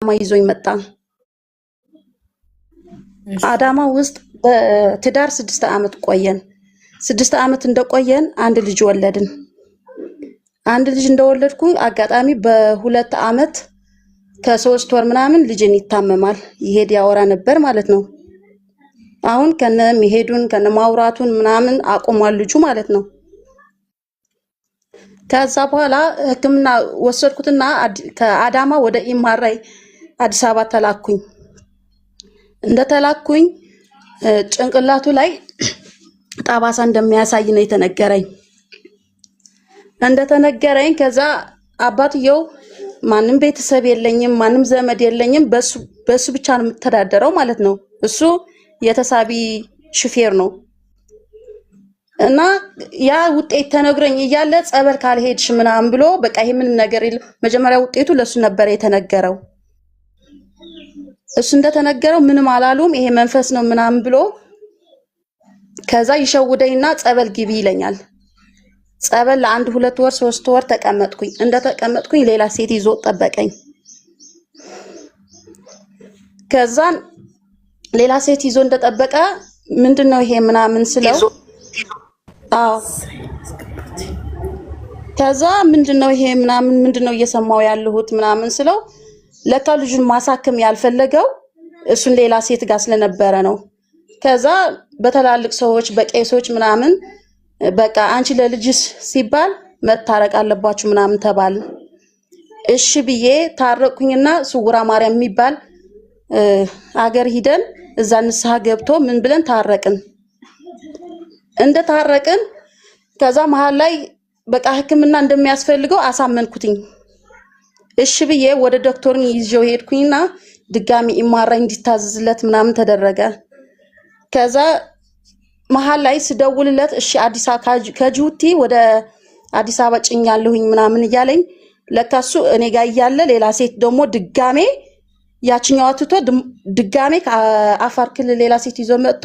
ይዞኝ መጣ። አዳማ ውስጥ በትዳር 6 ዓመት ቆየን። 6 ዓመት እንደቆየን አንድ ልጅ ወለድን። አንድ ልጅ እንደወለድኩ አጋጣሚ በ2 ዓመት ከ3 ወር ምናምን ልጅን ይታመማል። ይሄድ ያወራ ነበር ማለት ነው። አሁን ከነ መሄዱን ከነ ማውራቱን ምናምን አቆሟል ልጁ ማለት ነው። ከዛ በኋላ ሕክምና ወሰድኩትና ከአዳማ ወደ ኢማራይ አዲስ አበባ ተላኩኝ። እንደተላኩኝ ጭንቅላቱ ላይ ጠባሳ እንደሚያሳይ ነው የተነገረኝ። እንደተነገረኝ ከዛ አባትየው ማንም ቤተሰብ የለኝም፣ ማንም ዘመድ የለኝም፣ በሱ ብቻ ነው የምተዳደረው ማለት ነው። እሱ የተሳቢ ሹፌር ነው እና ያ ውጤት ተነግረኝ እያለ ጸበል ካልሄድሽ ምናምን ብሎ በቃ ይሄ ምን ነገር የለም። መጀመሪያ ውጤቱ ለሱ ነበር የተነገረው። እሱ እንደተነገረው ምንም አላሉም፣ ይሄ መንፈስ ነው ምናምን ብሎ ከዛ ይሸውደኝና ጸበል ግቢ ይለኛል። ጸበል ለአንድ 2 ወር 3 ወር ተቀመጥኩኝ። እንደተቀመጥኩኝ ሌላ ሴት ይዞ ጠበቀኝ። ከዛን ሌላ ሴት ይዞ እንደጠበቀ ምንድነው ይሄ ምናምን ስለው አዎ ከዛ ምንድነው ይሄ ምናምን ምንድነው እየሰማው ያለሁት ምናምን ስለው ለካ ልጁን ማሳከም ያልፈለገው እሱን ሌላ ሴት ጋር ስለነበረ ነው። ከዛ በተላልቅ ሰዎች በቄሶች ምናምን በቃ አንቺ ለልጅስ ሲባል መታረቅ አለባችሁ ምናምን ተባል። እሺ ብዬ ታረቅኩኝና ስውራ ማርያም የሚባል አገር ሂደን እዛ ንስሐ ገብቶ ምን ብለን ታረቅን። እንደ ታረቅን ከዛ መሃል ላይ በቃ ሕክምና እንደሚያስፈልገው አሳመንኩትኝ። እሺ ብዬ ወደ ዶክተርን ይዤው ሄድኩኝና ድጋሚ ኢማራ እንዲታዘዝለት ምናምን ተደረገ። ከዛ መሃል ላይ ስደውልለት እሺ አዲስ አበባ ከጅቡቲ ወደ አዲስ አበባ ጭኛለሁኝ ምናምን እያለኝ ለካሱ እኔ ጋር እያለ ሌላ ሴት ደግሞ ድጋሜ ያችኛዋ ትቶ ድጋሜ ከአፋር ክልል ሌላ ሴት ይዞ መጥቶ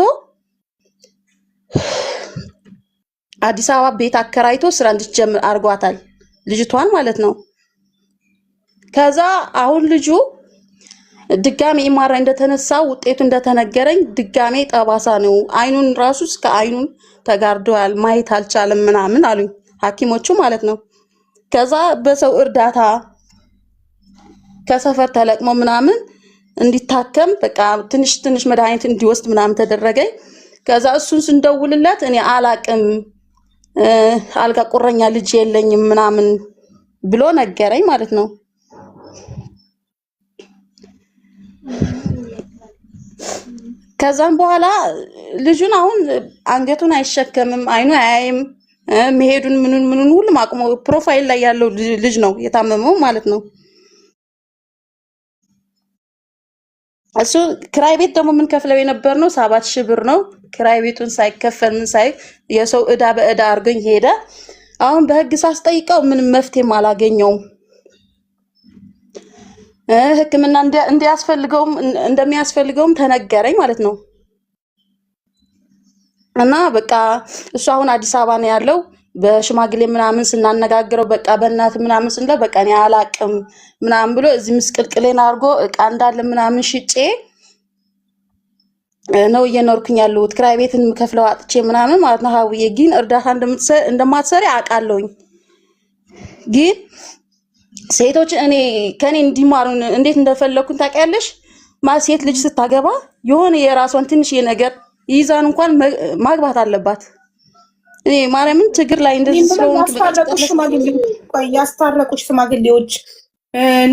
አዲስ አበባ ቤት አከራይቶ ስራ እንድትጀምር አርጓታል፣ ልጅቷን ማለት ነው። ከዛ አሁን ልጁ ድጋሜ ኢማራ እንደተነሳ ውጤቱ እንደተነገረኝ ድጋሜ ጠባሳ ነው፣ አይኑን ራሱ እስከ አይኑን ተጋርዷል፣ ማየት አልቻለም ምናምን አሉኝ ሐኪሞቹ ማለት ነው። ከዛ በሰው እርዳታ ከሰፈር ተለቅሞ ምናምን እንዲታከም በቃ ትንሽ መድኃኒት እንዲወስድ ምናምን ተደረገኝ። ከዛ እሱን ስንደውልለት እኔ አላቅም አልጋ ቁረኛ ልጅ የለኝም ምናምን ብሎ ነገረኝ ማለት ነው። ከዛም በኋላ ልጁን አሁን አንገቱን አይሸከምም፣ አይኑ አያይም፣ መሄዱን ምኑን ሁሉም አቅሞ ፕሮፋይል ላይ ያለው ልጅ ነው የታመመው ማለት ነው። እሱ ክራይ ቤት ደግሞ ምን ከፍለው የነበር ነው 7000 ብር ነው። ክራይ ቤቱን ሳይከፈል ምን ሳይ የሰው እዳ በእዳ አርገኝ ሄደ። አሁን በህግ ሳስጠይቀው ምንም መፍትሄም አላገኘውም። ሕክምና እንደሚያስፈልገውም ተነገረኝ ማለት ነው። እና በቃ እሱ አሁን አዲስ አበባ ነው ያለው። በሽማግሌ ምናምን ስናነጋግረው በቃ በእናት ምናምን ስንለው በቃ እኔ አላቅም ምናምን ብሎ እዚህ ምስቅልቅሌን አድርጎ እቃ እንዳለ ምናምን ሽጬ ነው እየኖርኩኝ ያለሁት። ክራይ ቤትን ከፍለው አጥቼ ምናምን ማለት ነው። ሀውዬ ግን እርዳታ እንደማትሰሪ አውቃለሁኝ። ግን ሴቶች ከኔ እንዲማሩ እንዴት እንደፈለኩኝ ታውቂያለሽ? ሴት ልጅ ስታገባ የሆነ የራሷን ትንሽ ነገር ይዛን እንኳን ማግባት አለባት። ማርያምን ችግር ላይ እንደዚህ ስለሆነ ያስታረቁሽ ሽማግሌዎች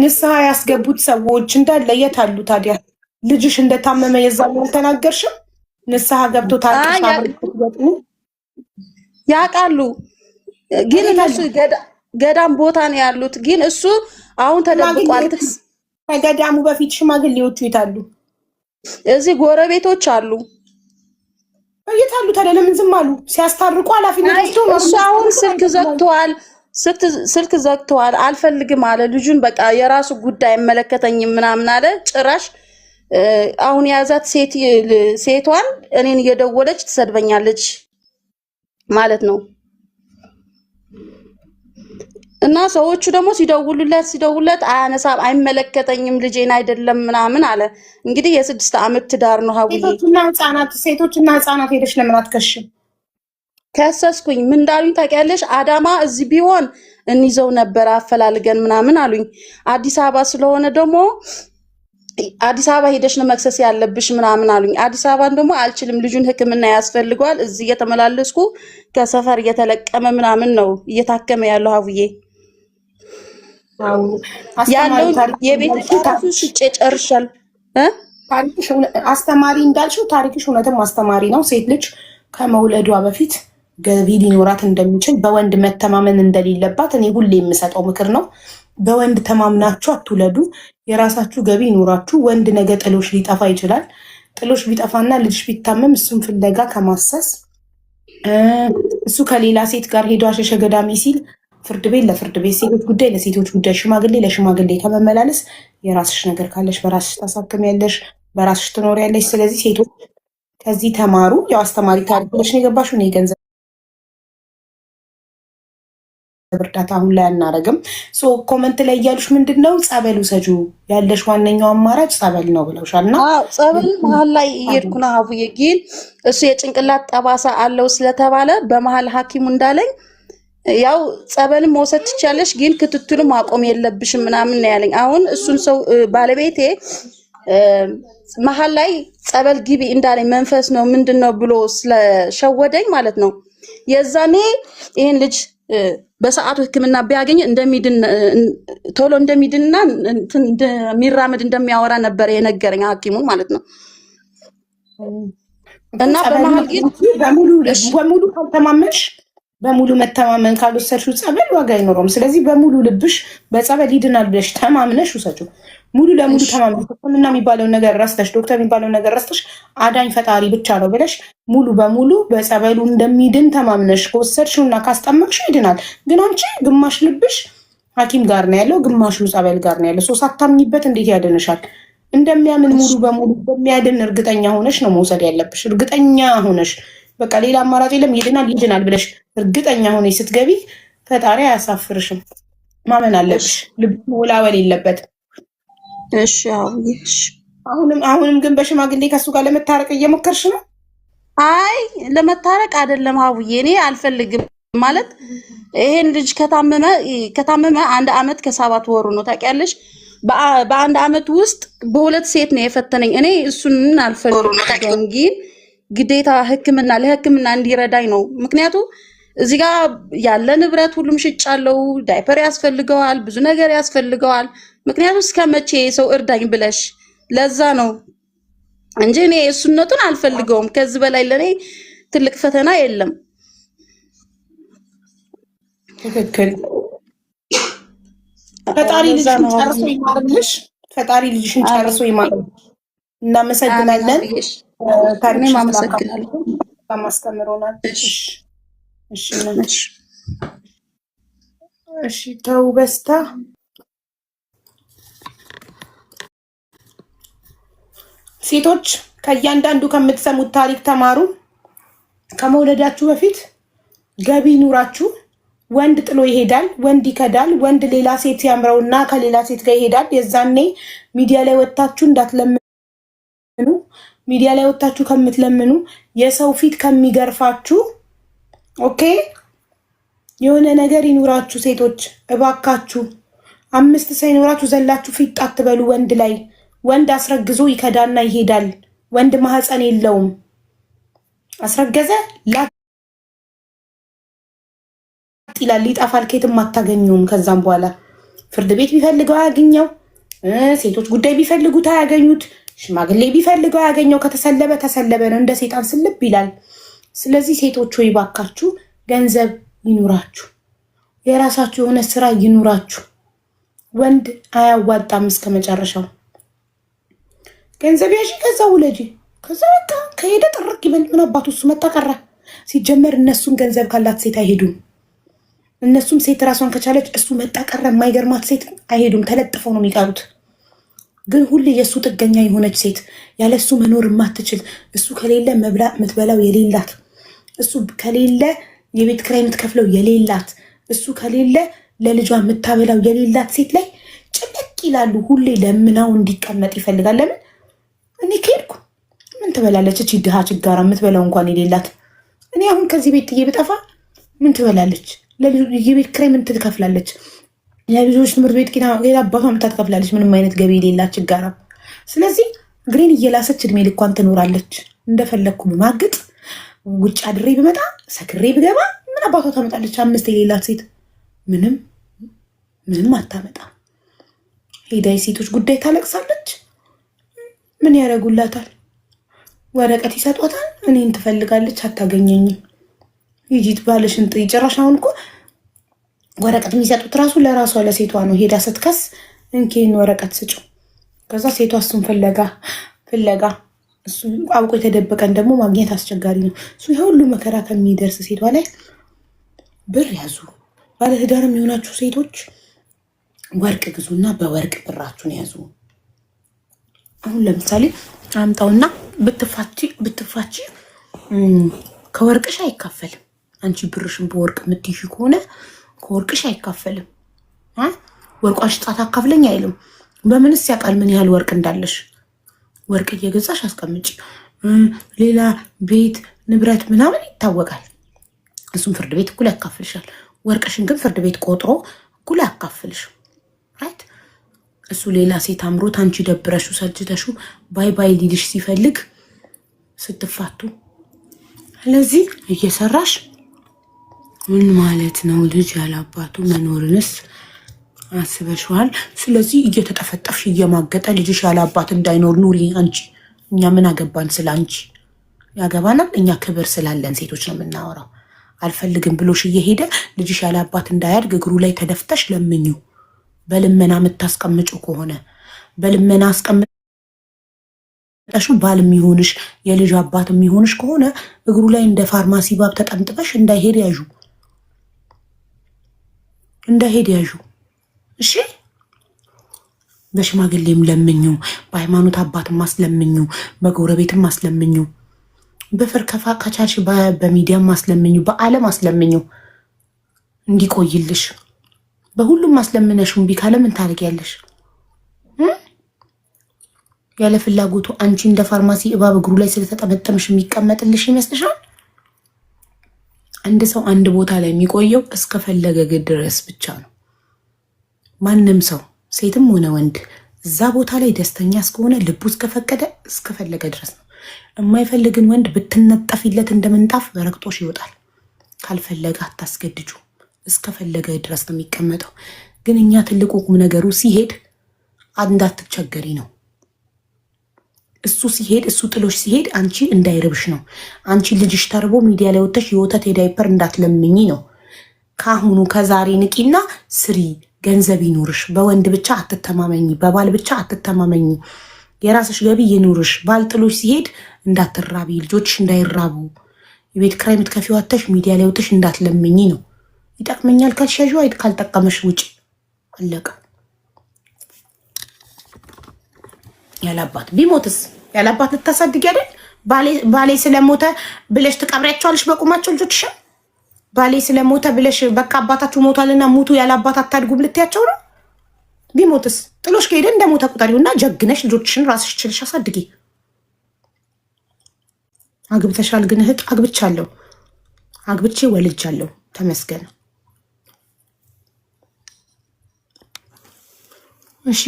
ንስሐ ያስገቡት ሰዎች እንዳለ የት አሉ ታዲያ? ልጅሽ እንደታመመ የዛን አልተናገርሽም? ንስሐ ገብቶ ያውቃሉ፣ ግን እነሱ ገዳም ቦታ ነው ያሉት። ግን እሱ አሁን ተደብቋል። ከገዳሙ በፊት ሽማግሌዎቹ የታሉ? እዚህ ጎረቤቶች አሉ። የታሉ ታዲያ? ለምን ዝም አሉ? ሲያስታርቁ ኃላፊነት ወስደው ነው። እሱ አሁን ስልክ ዘግተዋል። አልፈልግም አለ ልጁን። በቃ የራሱ ጉዳይ አይመለከተኝም ምናምን አለ። ጭራሽ አሁን የያዛት ሴቷን እኔን እየደወለች ትሰድበኛለች ማለት ነው። እና ሰዎቹ ደግሞ ሲደውሉለት አያነሳም፣ አይመለከተኝም፣ ልጄን አይደለም ምናምን አለ። እንግዲህ የ6 ዓመት ትዳር ነው ሀቡዬ። ሴቶችና ህፃናት ሄደሽ ለምን አትከሽም? ከሰስኩኝ። ምን እንዳሉኝ ታውቂያለሽ? አዳማ እዚህ ቢሆን እንይዘው ነበር አፈላልገን ምናምን አሉኝ። አዲስ አበባ ስለሆነ ደግሞ አዲስ አበባ ሄደሽ ነው መክሰስ ያለብሽ ምናምን አሉኝ። አዲስ አበባን ደግሞ አልችልም፣ ልጁን ሕክምና ያስፈልገዋል። እዚህ እየተመላለስኩ ከሰፈር እየተለቀመ ምናምን ነው እየታከመ ያለው ሀቡዬ። ያለው የቤት ራሱ ሽጬ ጨርሻል። ታሪክሽ አስተማሪ እንዳልሽው ታሪክሽ እውነትም አስተማሪ ነው። ሴት ልጅ ከመውለዷ በፊት ገቢ ሊኖራት እንደሚችል፣ በወንድ መተማመን እንደሌለባት እኔ ሁሌ የምሰጠው ምክር ነው። በወንድ ተማምናችሁ አትውለዱ። የራሳችሁ ገቢ ይኖራችሁ። ወንድ ነገ ጥሎሽ ሊጠፋ ይችላል። ጥሎሽ ቢጠፋና ልጅሽ ቢታመም እሱን ፍለጋ ከማሰስ እሱ ከሌላ ሴት ጋር ሄዶ አሸሸ ገዳሚ ሲል ፍርድ ቤት ለፍርድ ቤት፣ ሴቶች ጉዳይ ለሴቶች ጉዳይ፣ ሽማግሌ ለሽማግሌ ከመመላለስ የራስሽ ነገር ካለሽ በራስሽ ታሳክሚያለሽ፣ በራስሽ ትኖሪያለሽ። ስለዚህ ሴቶች ከዚህ ተማሩ። ያው አስተማሪ ታሪክ ብለሽ ነው የገባሽው። እኔ ገንዘብ እርዳታ አሁን ላይ አናረግም። ኮመንት ላይ እያሉሽ ምንድን ነው ጸበል ውሰጁ ያለሽ ዋነኛው አማራጭ ጸበል ነው ብለውሻል። እና ጸበል መሀል ላይ እየሄድኩ ነው ሀቡዬ። ግን እሱ የጭንቅላት ጠባሳ አለው ስለተባለ በመሀል ሐኪሙ እንዳለኝ ያው ጸበልም መውሰድ ትቻለሽ፣ ግን ክትትሉ ማቆም የለብሽም ምናምን ነው ያለኝ። አሁን እሱን ሰው ባለቤቴ መሀል ላይ ጸበል ግቢ እንዳለኝ መንፈስ ነው ምንድን ነው ብሎ ስለሸወደኝ ማለት ነው። የዛኔ ይህን ልጅ በሰዓቱ ሕክምና ቢያገኝ እንደሚድን ቶሎ እንደሚድንና እንደሚራመድ እንደሚያወራ ነበር የነገረኝ ሐኪሙ ማለት ነው። እና በመሀል ግን በሙሉ ካልተማመንሽ በሙሉ መተማመን ካልወሰድሽው ጸበል ዋጋ አይኖረውም። ስለዚህ በሙሉ ልብሽ በጸበል ይድናል ብለሽ ተማምነሽ ውሰጂው። ሙሉ ለሙሉ ተማምነሽ ሕክምና የሚባለውን ነገር ረስተሽ፣ ዶክተር የሚባለውን ነገር ረስተሽ አዳኝ ፈጣሪ ብቻ ነው ብለሽ ሙሉ በሙሉ በጸበሉ እንደሚድን ተማምነሽ ከወሰድሽው እና ካስጠመቅሽው ይድናል። ግን አንቺ ግማሽ ልብሽ ሐኪም ጋር ነው ያለው፣ ግማሹ ጸበል ጋር ነው ያለው። ሳታምኚበት እንዴት ያድንሻል? እንደሚያምን ሙሉ በሙሉ እንደሚያድን እርግጠኛ ሆነሽ ነው መውሰድ ያለብሽ። እርግጠኛ ሆነሽ በቃ ሌላ አማራጭ የለም ይድናል ብለሽ እርግጠኛ ሆነሽ ስትገቢ ፈጣሪ አያሳፍርሽም። ማመን አለብሽ። ልብ ወላወል የለበትም። እሺ እሺ። አሁንም ግን በሽማግሌ ከሱ ጋር ለመታረቅ እየሞከርሽ ነው? አይ ለመታረቅ አይደለም ሀቡዬ፣ እኔ አልፈልግም ማለት ይሄን ልጅ ከታመመ 1 ዓመት ከ7 ወሩ ነው ታውቂያለሽ። በ1 ዓመት ውስጥ በ2 ሴት ነው የፈተነኝ። እኔ እሱን አልፈልግም፣ ግን ግዴታ ለሕክምና እንዲረዳኝ ነው። ምክንያቱ እዚህ ጋር ያለ ንብረት ሁሉም ሽጫለው። ዳይፐር ያስፈልገዋል፣ ብዙ ነገር ያስፈልገዋል። ምክንያቱ እስከ መቼ ሰው እርዳኝ ብለሽ፣ ለዛ ነው እንጂ እኔ እሱነቱን አልፈልገውም። ከዚህ በላይ ለኔ ትልቅ ፈተና የለም። ትክክል። ፈጣሪ ልጅሽን ጨርሶ ይማርልሽ። ፈጣሪ ልጅሽን ጨርሶ ይማርልሽ። እናመሰግናለን። ታሪክ ማመሰግናለሁ። ማስተምሮናል። እሺ ተው በስታ ሴቶች ከእያንዳንዱ ከምትሰሙት ታሪክ ተማሩ። ከመውለዳችሁ በፊት ገቢ ኑራችሁ። ወንድ ጥሎ ይሄዳል፣ ወንድ ይከዳል፣ ወንድ ሌላ ሴት ያምረውና ከሌላ ሴት ጋር ይሄዳል። የዛኔ ሚዲያ ላይ ወጣችሁ እንዳትለምኑ። ሚዲያ ላይ ወጣችሁ ከምትለምኑ የሰው ፊት ከሚገርፋችሁ ኦኬ የሆነ ነገር ይኑራችሁ። ሴቶች እባካችሁ 5 ሳይኖራችሁ ዘላችሁ ፊት አትበሉ ወንድ ላይ። ወንድ አስረግዞ ይከዳና ይሄዳል። ወንድ ማህፀን የለውም። አስረገዘ ላጥ ይላል፣ ይጠፋል፣ ከየትም አታገኙም። ከዛም በኋላ ፍርድ ቤት ቢፈልገው አያገኘው፣ ሴቶች ጉዳይ ቢፈልጉት አያገኙት፣ ሽማግሌ ቢፈልገው አያገኘው። ተሰለበ ነው፣ እንደ ሴጣን ስልብ ይላል። ስለዚህ ሴቶች ሆይ ባካችሁ ገንዘብ ይኑራችሁ፣ የራሳችሁ የሆነ ስራ ይኑራችሁ። ወንድ አያዋጣም እስከ መጨረሻው። ገንዘብ ያዥ፣ ከዛ ውለጂ፣ ከዛ በቃ ከሄደ ጥርቅ ይበል። ምን አባቱ እሱ መጣ ቀረ። ሲጀመር እነሱም ገንዘብ ካላት ሴት አይሄዱም። እነሱም ሴት ራሷን ከቻለች እሱ መጣ ቀረ የማይገርማት ሴት አይሄዱም። ተለጥፈው ነው የሚቀሩት። ግን ሁሌ የእሱ ጥገኛ የሆነች ሴት ያለ እሱ መኖር የማትችል፣ እሱ ከሌለ የምትበላው የሌላት፣ እሱ ከሌለ የቤት ኪራይ የምትከፍለው የሌላት፣ እሱ ከሌለ ለልጇ የምታበላው የሌላት ሴት ላይ ጭንቅ ይላሉ። ሁሌ ለምናው እንዲቀመጥ ይፈልጋል። ለምን እኔ ከሄድኩ ምን ትበላለች እቺ ድሃ ችጋራ የምትበላው እንኳን የሌላት። እኔ አሁን ከዚህ ቤት ጥዬ ብጠፋ ምን ትበላለች? የቤት ኪራይ ምን ትከፍላለች? የልጆች ትምህርት ቤት ሌላ አባቷ ምታ ትከፍላለች። ምንም አይነት ገቢ የሌላት ችጋራ። ስለዚህ ግሬን እየላሰች እድሜ ልኳን ትኖራለች። እንደፈለግኩ ማግጥ ውጭ አድሬ ብመጣ ሰክሬ ብገባ ምን አባቷ ታመጣለች? 5 የሌላት ሴት ምንም አታመጣ። ሄዳ የሴቶች ጉዳይ ታለቅሳለች። ምን ያደርጉላታል? ወረቀት ይሰጧታል። እኔን ትፈልጋለች፣ አታገኘኝም። ሂጂት ባለሽን ጥሪ። ጭራሽ አሁን እኮ ወረቀት የሚሰጡት ራሱ ለራሷ ለሴቷ ነው። ሄዳ ስትከስ እንኬን ወረቀት ስጩ። ከዛ ሴቷ እሱን ፍለጋ እሱ አውቆ የተደበቀን ደግሞ ማግኘት አስቸጋሪ ነው። እሱ የሁሉ መከራ ከሚደርስ ሴቷ ላይ ብር ያዙ። ባለትዳር የሚሆናችሁ ሴቶች ወርቅ ግዙና በወርቅ ብራችሁን ያዙ። አሁን ለምሳሌ አምጣውና ብትፋቺ ከወርቅሽ አይካፈልም። አንቺ ብርሽን በወርቅ የምትይዥ ከሆነ ከወርቅሽ አይካፈልም። ወርቋን ሽጣት አካፍለኝ አይልም። በምንስ ያውቃል ምን ያህል ወርቅ እንዳለሽ? ወርቅ እየገዛሽ አስቀምጪ። ሌላ ቤት ንብረት ምናምን ይታወቃል። እሱም ፍርድ ቤት እኩል ያካፍልሻል። ወርቅሽን ግን ፍርድ ቤት ቆጥሮ እኩል ያካፍልሽ። ራይት? እሱ ሌላ ሴት አምሮት አንቺ ደብረሹ ሰጅተሹ ባይ ሊልሽ ሲፈልግ ስትፋቱ፣ ስለዚህ እየሰራሽ ምን ማለት ነው? ልጅ ያላባቱ መኖርንስ አስበሽዋል? ስለዚህ እየተጠፈጠፍሽ እየማገጠ ልጅሽ ያላባት እንዳይኖር ኑሪ አንቺ። እኛ ምን አገባን ስለ አንቺ? ያገባናል። እኛ ክብር ስላለን ሴቶች ነው የምናወራው። አልፈልግም ብሎሽ እየሄደ ልጅሽ ያላባት እንዳያድግ እግሩ ላይ ተደፍተሽ ለምኙ። በልመና የምታስቀምጩ ከሆነ በልመና አስቀምጠሹ ባል የሚሆንሽ የልጅ አባት የሚሆንሽ ከሆነ እግሩ ላይ እንደ ፋርማሲ ባብ ተጠምጥበሽ እንዳይሄድ ያዡ። እሺ፣ በሽማግሌም ለምኙ፣ በሃይማኖት አባትም አስለምኙ፣ በጎረቤትም አስለምኙ፣ በፈርከፋ ከቻልሽ በሚዲያም አስለምኙ፣ በዓለም አስለምኙ እንዲቆይልሽ። በሁሉም አስለምነሽ እምቢ ካለ ምን ታደርጊያለሽ? ያለ ፍላጎቱ አንቺ እንደ ፋርማሲ እባብ እግሩ ላይ ስለተጠመጠምሽ የሚቀመጥልሽ ይመስልሻል? አንድ ሰው አንድ ቦታ ላይ የሚቆየው እስከፈለገ ድረስ ብቻ ነው። ማንም ሰው ሴትም ሆነ ወንድ እዛ ቦታ ላይ ደስተኛ እስከሆነ ልቡ እስከፈቀደ እስከፈለገ ድረስ ነው። የማይፈልግን ወንድ ብትነጠፊለት እንደምንጣፍ በረግጦሽ ይወጣል። ካልፈለገ አታስገድጁ። እስከፈለገ ድረስ ነው የሚቀመጠው። ግን እኛ ትልቁ ቁም ነገሩ ሲሄድ እንዳትቸገሪ ነው። እሱ ሲሄድ እሱ ጥሎሽ ሲሄድ አንቺ እንዳይርብሽ ነው። አንቺ ልጅሽ ተርቦ ሚዲያ ላይ ወጥተሽ የወተት የዳይፐር እንዳትለምኝ ነው። ከአሁኑ ከዛሬ ንቂና ስሪ። ገንዘብ ይኑርሽ። በወንድ ብቻ አትተማመኝ፣ በባል ብቻ አትተማመኝ። የራስሽ ገቢ ይኑርሽ። ባል ጥሎሽ ሲሄድ እንዳትራቢ፣ ልጆችሽ እንዳይራቡ፣ የቤት ኪራይ የምትከፊው አተሽ ሚዲያ ላይ ወጥተሽ እንዳትለምኝ ነው። ይጠቅመኛል ካልሻዥ አይት ካልጠቀመሽ ውጭ አለቀ። ያላባት ቢሞትስ ያላባት ልታሳድግ አይደል? ባሌ ስለሞተ ብለሽ ትቀብሪያቸዋለሽ በቁማቸው ልጆችሽ? ባሌ ስለሞተ ብለሽ በቃ አባታችሁ ሞቷልና ሙቱ ያላባት አታድጉም ልትያቸው ነው? ቢሞትስ ጥሎሽ ከሄደ እንደሞተ ቁጠሪውና ጀግነሽ ልጆችሽን ራስሽ ችልሽ አሳድጊ። አግብተሻል ግን እህት? አግብቻለሁ፣ አግብቼ ወልጃለሁ፣ ተመስገን። እሺ